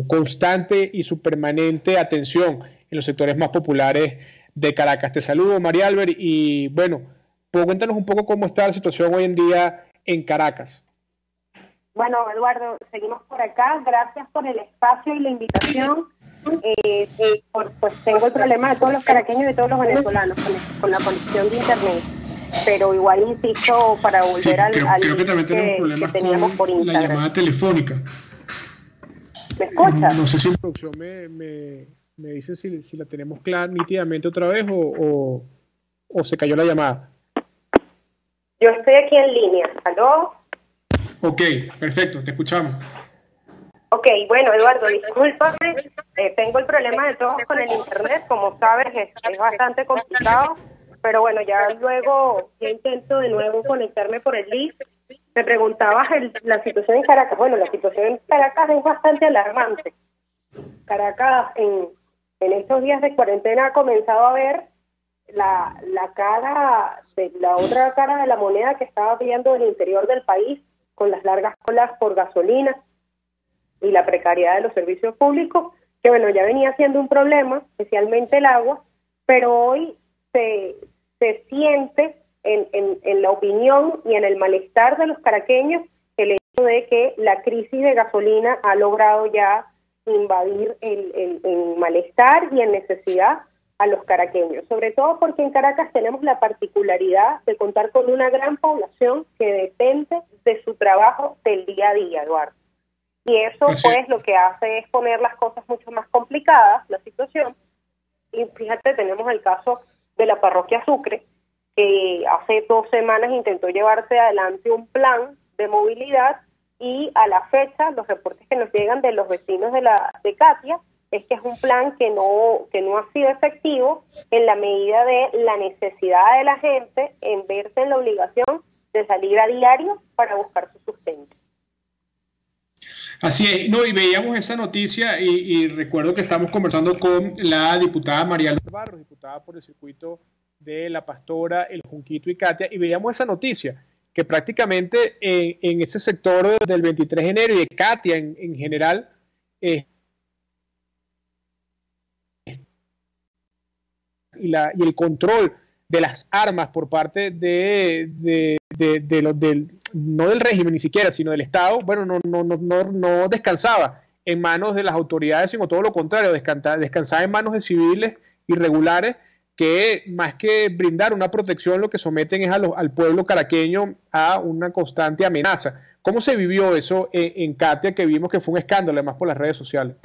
constante y su permanente atención en los sectores más populares de Caracas. Te saludo, María Albert, y bueno, cuéntanos un poco cómo está la situación hoy en día en Caracas. Bueno, Eduardo, seguimos por acá. Gracias por el espacio y la invitación. Pues tengo el problema de todos los caraqueños y de todos los venezolanos con la conexión de internet. Pero igual insisto para volver al creo que también tenemos problemas que teníamos con por Instagram. La llamada telefónica. ¿Me escuchas? No sé si en producción me dice si la tenemos clara nítidamente otra vez o se cayó la llamada. Yo estoy aquí en línea. ¿Aló? Ok, perfecto, te escuchamos. Ok, bueno, Eduardo, discúlpame, tengo el problema de todos con el internet, como sabes, es bastante complicado, pero bueno, ya luego yo intento de nuevo conectarme por el link. Me preguntabas la situación en Caracas. Bueno, la situación en Caracas es bastante alarmante. Caracas en estos días de cuarentena ha comenzado a ver la otra cara de la moneda que estaba viendo en el interior del país, con las largas colas por gasolina y la precariedad de los servicios públicos, que bueno, ya venía siendo un problema, especialmente el agua, pero hoy se siente en la opinión y en el malestar de los caraqueños el hecho de que la crisis de gasolina ha logrado ya invadir en malestar y en necesidad a los caraqueños, sobre todo porque en Caracas tenemos la particularidad de contar con una gran población que depende de su trabajo del día a día, Eduardo. Y eso pues lo que hace es poner las cosas mucho más complicadas, la situación. Y fíjate, tenemos el caso de la parroquia Sucre, que hace 2 semanas intentó llevarse adelante un plan de movilidad y a la fecha los reportes que nos llegan de los vecinos de Catia es que es un plan que no ha sido efectivo en la medida de la necesidad de la gente en verse en la obligación de salir a diario para buscar su sustento. Así es, no, y veíamos esa noticia y recuerdo que estamos conversando con la diputada María Albert Barrios, diputada por el circuito de La Pastora, el Junquito y Catia, y veíamos esa noticia, que prácticamente en ese sector del 23 de enero y de Catia en general, y el control de las armas por parte no del régimen ni siquiera, sino del Estado, bueno, no descansaba en manos de las autoridades, sino todo lo contrario, descansaba en manos de civiles irregulares que más que brindar una protección, lo que someten es al pueblo caraqueño a una constante amenaza. ¿Cómo se vivió eso en Catia, que vimos que fue un escándalo, además por las redes sociales?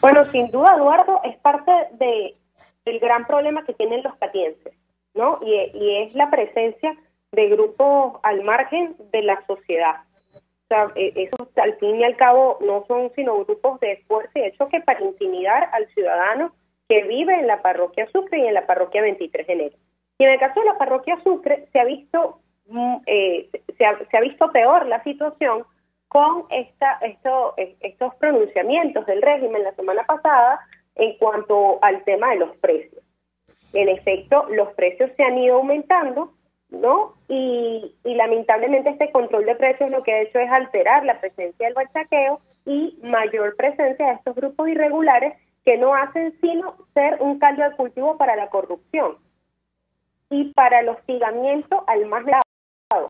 Bueno, sin duda, Eduardo, es parte del gran problema que tienen los catienses, ¿no? Y es la presencia de grupos al margen de la sociedad. O sea, esos al fin y al cabo no son sino grupos de fuerza y de choque para intimidar al ciudadano que vive en la parroquia Sucre y en la parroquia 23 de enero. Y en el caso de la parroquia Sucre se ha visto peor la situación con estos pronunciamientos del régimen la semana pasada en cuanto al tema de los precios. En efecto, los precios se han ido aumentando, ¿no? Y lamentablemente este control de precios lo que ha hecho es alterar la presencia del bachaqueo y mayor presencia de estos grupos irregulares que no hacen sino ser un caldo de cultivo para la corrupción y para el hostigamiento al más lado,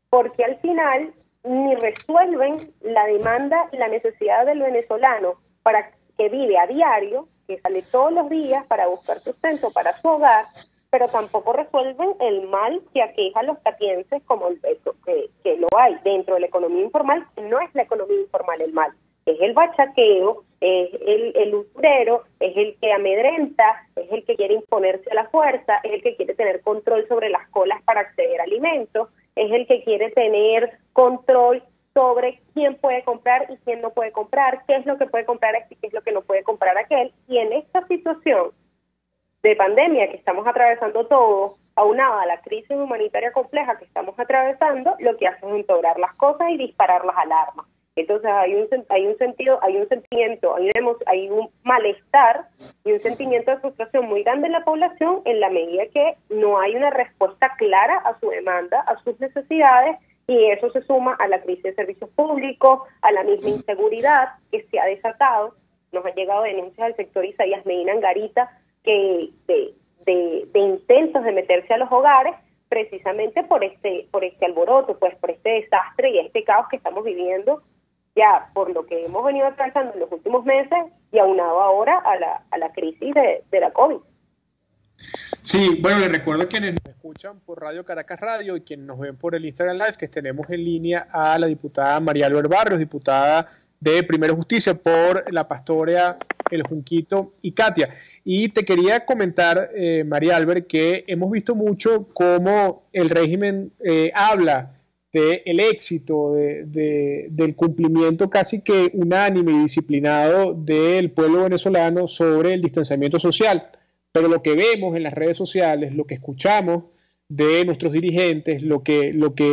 porque al final ni resuelven la demanda y la necesidad del venezolano para que vive a diario, que sale todos los días para buscar sustento para su hogar, pero tampoco resuelven el mal que aqueja a los catienses como que lo hay dentro de la economía informal. No es la economía informal el mal, es el bachaqueo, es el usurero, es el que amedrenta, es el que quiere imponerse a la fuerza, es el que quiere tener control sobre las colas para acceder a alimentos, es el que quiere tener control sobre quién puede comprar y quién no puede comprar, qué es lo que puede comprar este y qué es lo que no puede comprar aquel. Y en esta situación de pandemia que estamos atravesando todos, aunada a la crisis humanitaria compleja que estamos atravesando, lo que hace es empeorar las cosas y disparar las alarmas. Entonces hay un sentimiento, hay un malestar y un sentimiento de frustración muy grande en la población en la medida que no hay una respuesta clara a su demanda, a sus necesidades, y eso se suma a la crisis de servicios públicos, a la misma inseguridad que se ha desatado. Nos han llegado denuncias al sector Isaías Medina Angarita que de intentos de meterse a los hogares precisamente por este alboroto, pues por este desastre y este caos que estamos viviendo ya por lo que hemos venido atravesando en los últimos meses y aunado ahora a la crisis de la COVID. Sí, bueno, les recuerdo a quienes nos escuchan por Radio Caracas Radio y quienes nos ven por el Instagram Live que tenemos en línea a la diputada María Albert Barrios, diputada de Primera Justicia por la Pastoria, El Junquito y Katia. Y te quería comentar, María Albert, que hemos visto mucho cómo el régimen habla del éxito, del cumplimiento casi que unánime y disciplinado del pueblo venezolano sobre el distanciamiento social. Pero lo que vemos en las redes sociales, lo que escuchamos de nuestros dirigentes, lo que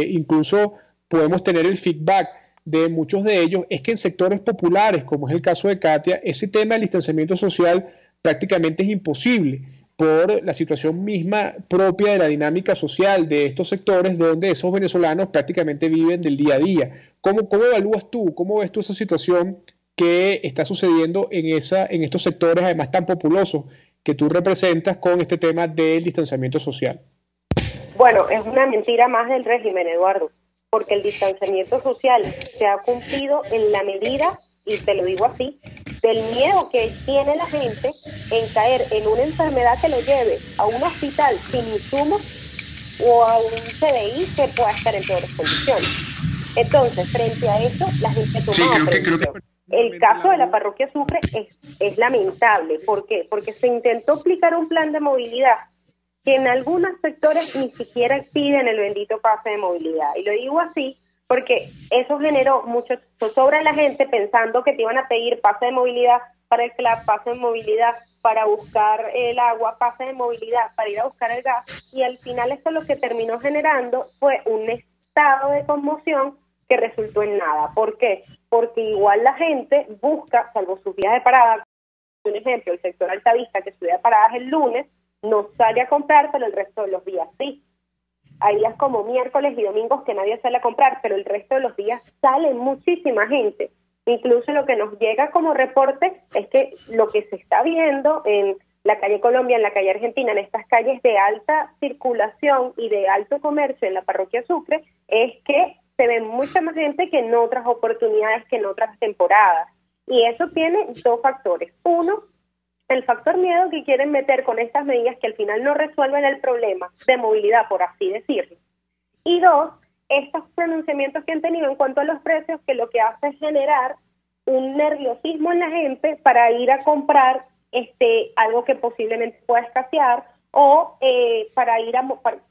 incluso podemos tener el feedback de muchos de ellos, es que en sectores populares, como es el caso de Katia, ese tema del distanciamiento social prácticamente es imposible por la situación misma propia de la dinámica social de estos sectores donde esos venezolanos prácticamente viven del día a día. ¿Cómo evalúas tú, cómo ves tú esa situación que está sucediendo en estos sectores además tan populosos que tú representas con este tema del distanciamiento social? Bueno, es una mentira más del régimen, Eduardo, porque el distanciamiento social se ha cumplido en la medida, y te lo digo así, del miedo que tiene la gente en caer en una enfermedad que lo lleve a un hospital sin insumos o a un CDI que pueda estar en peores condiciones. Entonces, frente a eso, la gente toma prevención. El caso de la parroquia Sucre es lamentable. ¿Por qué? Porque se intentó aplicar un plan de movilidad que en algunos sectores ni siquiera piden el bendito pase de movilidad. Y lo digo así porque eso generó mucho zozobra en la gente pensando que te iban a pedir pase de movilidad para el CLAP, pase de movilidad para buscar el agua, pase de movilidad para ir a buscar el gas. Y al final esto lo que terminó generando fue un estado de conmoción que resultó en nada. ¿Por qué? Porque igual la gente busca, salvo sus días de parada, un ejemplo, el sector Altavista, que su día de parada es el lunes, no sale a comprar, pero el resto de los días sí. Hay días como miércoles y domingos que nadie sale a comprar, pero el resto de los días sale muchísima gente. Incluso lo que nos llega como reporte es que lo que se está viendo en la calle Colombia, en la calle Argentina, en estas calles de alta circulación y de alto comercio en la parroquia Sucre, es que se ve mucha más gente que en otras oportunidades, que en otras temporadas. Y eso tiene dos factores. Uno, el factor miedo que quieren meter con estas medidas que al final no resuelven el problema de movilidad, por así decirlo. Y dos, estos pronunciamientos que han tenido en cuanto a los precios, que lo que hace es generar un nerviosismo en la gente para ir a comprar algo que posiblemente pueda escasear o para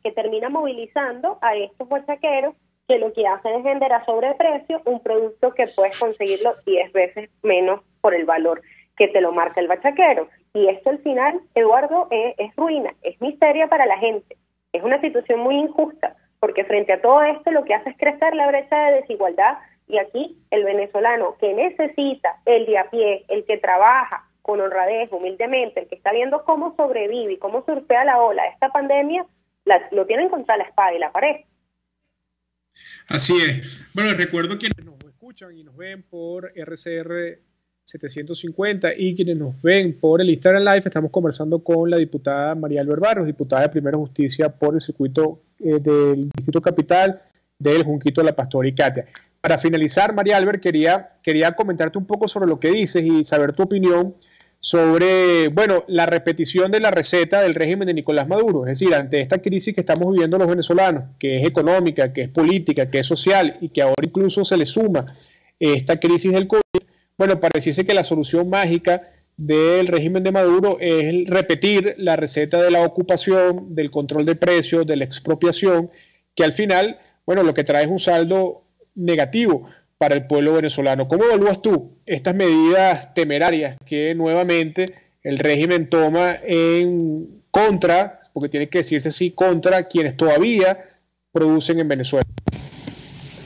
que termina movilizando a estos huachaqueros que lo que hacen es vender a sobreprecio un producto que puedes conseguirlo 10 veces menos por el valor que te lo marca el bachaquero. Y esto al final, Eduardo, es ruina, es miseria para la gente. Es una situación muy injusta, porque frente a todo esto lo que hace es crecer la brecha de desigualdad, y aquí el venezolano que necesita, el de a pie, el que trabaja con honradez, humildemente, el que está viendo cómo sobrevive y cómo surfea la ola de esta pandemia, lo tienen contra la espada y la pared. Así es. Bueno, les recuerdo quienes nos escuchan y nos ven por RCR 750 y quienes nos ven por el Instagram Live, estamos conversando con la diputada María Albert Barrios, diputada de Primera Justicia por el circuito del Distrito Capital del Junquito, La Pastoria y Katia. Para finalizar, María Albert, quería comentarte un poco sobre lo que dices y saber tu opinión sobre, bueno, la repetición de la receta del régimen de Nicolás Maduro. Es decir, ante esta crisis que estamos viviendo los venezolanos, que es económica, que es política, que es social y que ahora incluso se le suma esta crisis del COVID, bueno, pareciese que la solución mágica del régimen de Maduro es repetir la receta de la ocupación, del control de precios, de la expropiación, que al final, bueno, lo que trae es un saldo negativo para el pueblo venezolano. ¿Cómo evalúas tú estas medidas temerarias que nuevamente el régimen toma en contra, porque tiene que decirse así, contra quienes todavía producen en Venezuela?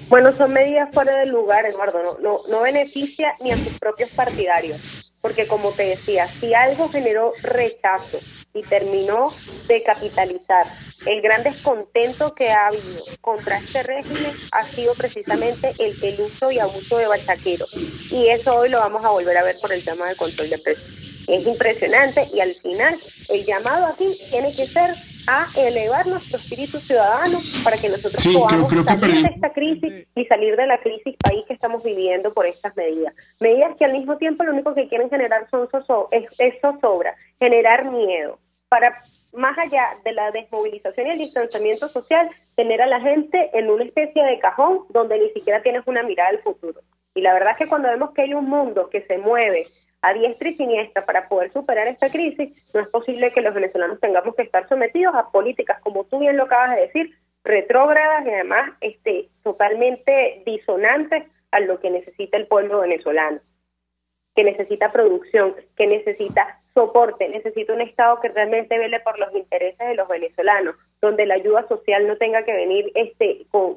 Bueno, son medidas fuera de lugar, Eduardo, no beneficia ni a sus propios partidarios, porque como te decía, si algo generó rechazo y terminó de capitalizar el gran descontento que ha habido contra este régimen, ha sido precisamente el uso y abuso de bachaqueros, y eso hoy lo vamos a volver a ver por el tema del control de precios. Es impresionante, y al final el llamado aquí tiene que ser a elevar nuestro espíritu ciudadano para que nosotros podamos salir de esta crisis y salir de la crisis país que estamos viviendo por estas medidas. Medidas que al mismo tiempo lo único que quieren generar es zozobra, generar miedo, para más allá de la desmovilización y el distanciamiento social, tener a la gente en una especie de cajón donde ni siquiera tienes una mirada al futuro. Y la verdad es que cuando vemos que hay un mundo que se mueve a diestra y siniestra para poder superar esta crisis, no es posible que los venezolanos tengamos que estar sometidos a políticas, como tú bien lo acabas de decir, retrógradas y además totalmente disonantes a lo que necesita el pueblo venezolano, que necesita producción, que necesita soporte, necesita un Estado que realmente vele por los intereses de los venezolanos, donde la ayuda social no tenga que venir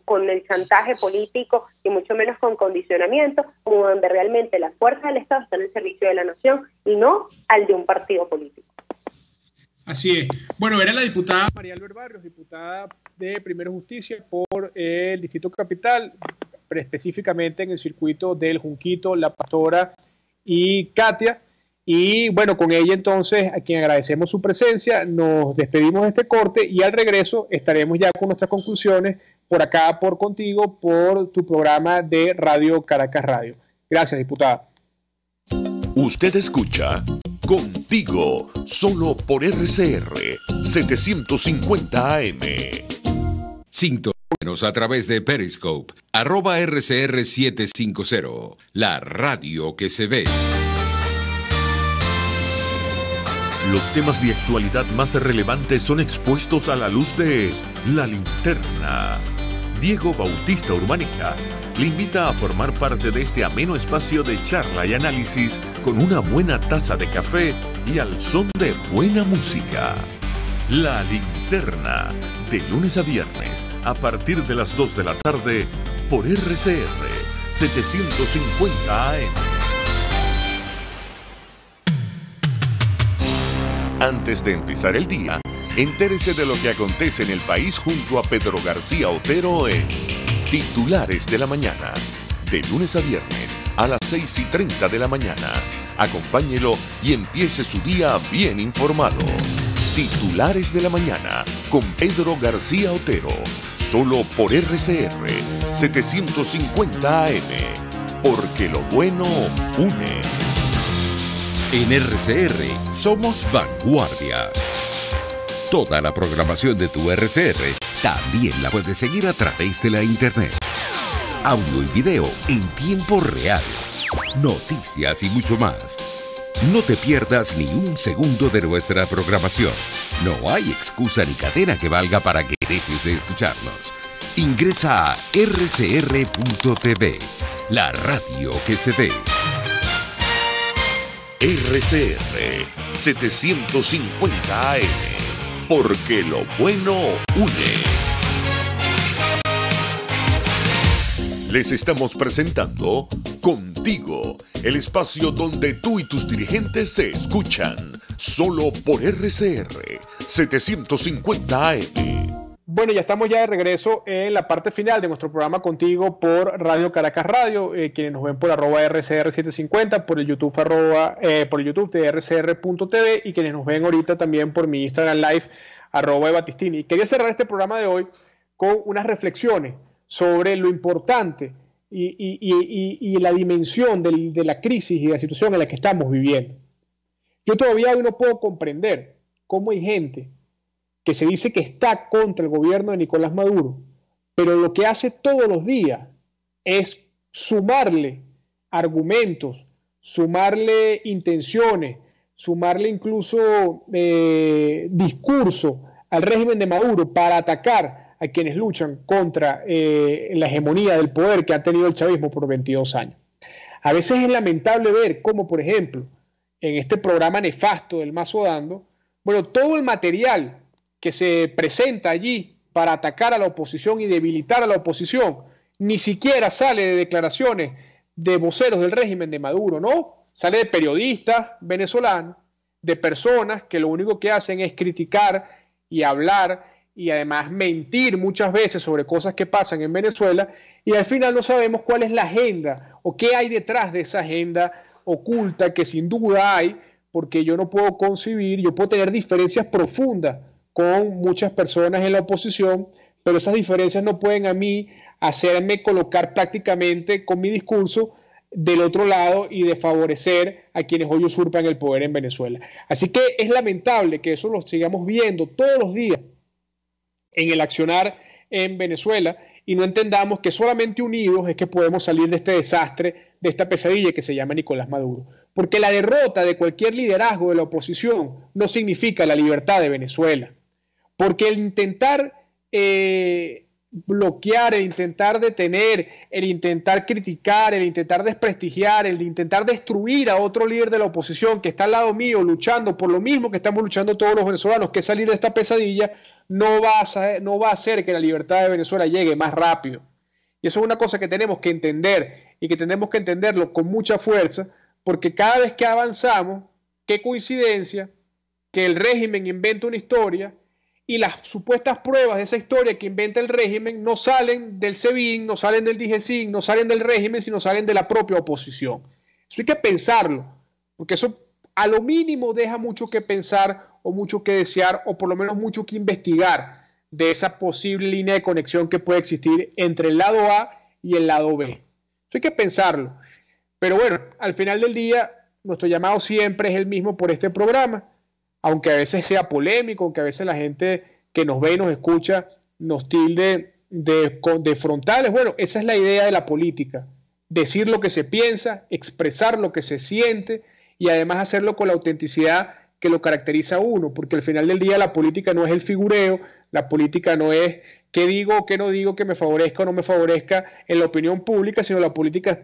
con el chantaje político y mucho menos con condicionamiento, como donde realmente la fuerza del Estado está en el servicio de la nación y no al de un partido político. Así es. Bueno, era la diputada María Albert Barrios, diputada de Primero Justicia por el Distrito Capital, pero específicamente en el circuito del Junquito, La Pastora y Katia. Y bueno, con ella entonces, a quien agradecemos su presencia, nos despedimos de este corte y al regreso estaremos ya con nuestras conclusiones por acá, por Contigo, por tu programa de Radio Caracas Radio. Gracias, diputada. Usted escucha Contigo, solo por RCR 750 AM. Sintonízanos a través de Periscope, @RCR750, la radio que se ve. Los temas de actualidad más relevantes son expuestos a la luz de La Linterna. Diego Bautista Urbanica le invita a formar parte de este ameno espacio de charla y análisis con una buena taza de café y al son de buena música. La Linterna, de lunes a viernes, a partir de las 2 de la tarde, por RCR 750 AM. Antes de empezar el día, entérese de lo que acontece en el país junto a Pedro García Otero en Titulares de la Mañana, de lunes a viernes a las 6:30 de la mañana. Acompáñelo y empiece su día bien informado. Titulares de la Mañana con Pedro García Otero, solo por RCR 750 AM, porque lo bueno une. En RCR somos vanguardia. Toda la programación de tu RCR también la puedes seguir a través de la internet. Audio y video en tiempo real. Noticias y mucho más. No te pierdas ni un segundo de nuestra programación. No hay excusa ni cadena que valga para que dejes de escucharnos. Ingresa a rcr.tv, la radio que se ve. RCR 750 AM, porque lo bueno une. Les estamos presentando Contigo, el espacio donde tú y tus dirigentes se escuchan, solo por RCR 750 AM. Bueno, ya estamos ya de regreso en la parte final de nuestro programa Contigo por Radio Caracas Radio, quienes nos ven por @RCR750, por el YouTube por el YouTube de RCR.tv y quienes nos ven ahorita también por mi Instagram Live, @Batistini. Quería cerrar este programa de hoy con unas reflexiones sobre lo importante y la dimensión de la crisis y de la situación en la que estamos viviendo. Yo todavía hoy no puedo comprender cómo hay gente que se dice que está contra el gobierno de Nicolás Maduro, pero lo que hace todos los días es sumarle argumentos, sumarle intenciones, sumarle incluso discurso al régimen de Maduro para atacar a quienes luchan contra la hegemonía del poder que ha tenido el chavismo por 22 años. A veces es lamentable ver cómo, por ejemplo, en este programa nefasto del Mazo Dando, bueno, todo el material que se presenta allí para atacar a la oposición y debilitar a la oposición, ni siquiera sale de declaraciones de voceros del régimen de Maduro, no, sale de periodistas venezolanos, de personas que lo único que hacen es criticar y hablar y además mentir muchas veces sobre cosas que pasan en Venezuela, y al final no sabemos cuál es la agenda o qué hay detrás de esa agenda oculta, que sin duda hay, porque yo no puedo concebir, yo puedo tener diferencias profundas con muchas personas en la oposición, pero esas diferencias no pueden a mí hacerme colocar prácticamente con mi discurso del otro lado y de favorecer a quienes hoy usurpan el poder en Venezuela. Así que es lamentable que eso lo sigamos viendo todos los días en el accionar en Venezuela y no entendamos que solamente unidos es que podemos salir de este desastre, de esta pesadilla que se llama Nicolás Maduro. Porque la derrota de cualquier liderazgo de la oposición no significa la libertad de Venezuela. Porque el intentar bloquear, el intentar detener, el intentar criticar, el intentar desprestigiar, el intentar destruir a otro líder de la oposición que está al lado mío luchando por lo mismo que estamos luchando todos los venezolanos, que es salir de esta pesadilla, no va a hacer que la libertad de Venezuela llegue más rápido. Y eso es una cosa que tenemos que entender y que tenemos que entenderlo con mucha fuerza, porque cada vez que avanzamos, qué coincidencia que el régimen inventa una historia y las supuestas pruebas de esa historia que inventa el régimen no salen del SEBIN, no salen del DIGESIN, no salen del régimen, sino salen de la propia oposición. Eso hay que pensarlo, porque eso a lo mínimo deja mucho que pensar o mucho que desear, o por lo menos mucho que investigar de esa posible línea de conexión que puede existir entre el lado A y el lado B. Eso hay que pensarlo. Pero bueno, al final del día, nuestro llamado siempre es el mismo por este programa, aunque a veces sea polémico, aunque a veces la gente que nos ve y nos escucha nos tilde de frontales. Bueno, esa es la idea de la política, decir lo que se piensa, expresar lo que se siente y además hacerlo con la autenticidad que lo caracteriza a uno, porque al final del día la política no es el figureo, la política no es qué digo o qué no digo que me favorezca o no me favorezca en la opinión pública, sino la política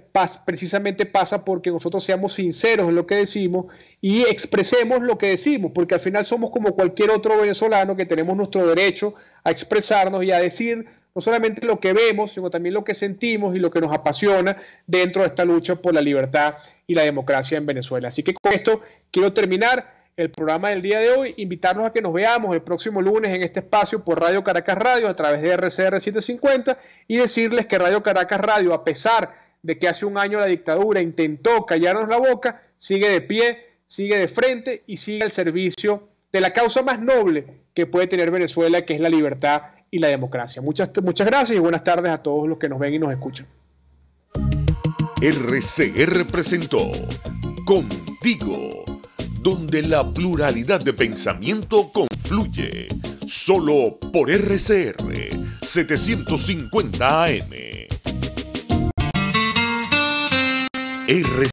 precisamente pasa porque nosotros seamos sinceros en lo que decimos y expresemos lo que decimos, porque al final somos como cualquier otro venezolano que tenemos nuestro derecho a expresarnos y a decir no solamente lo que vemos, sino también lo que sentimos y lo que nos apasiona dentro de esta lucha por la libertad y la democracia en Venezuela. Así que con esto quiero terminar el programa del día de hoy, invitarnos a que nos veamos el próximo lunes en este espacio por Radio Caracas Radio a través de RCR 750 y decirles que Radio Caracas Radio, a pesar de que hace un año la dictadura intentó callarnos la boca, sigue de pie, sigue de frente y sigue al servicio de la causa más noble que puede tener Venezuela, que es la libertad y la democracia. Muchas gracias y buenas tardes a todos los que nos ven y nos escuchan. RCR presentó Contigo, donde la pluralidad de pensamiento confluye, solo por RCR 750 AM.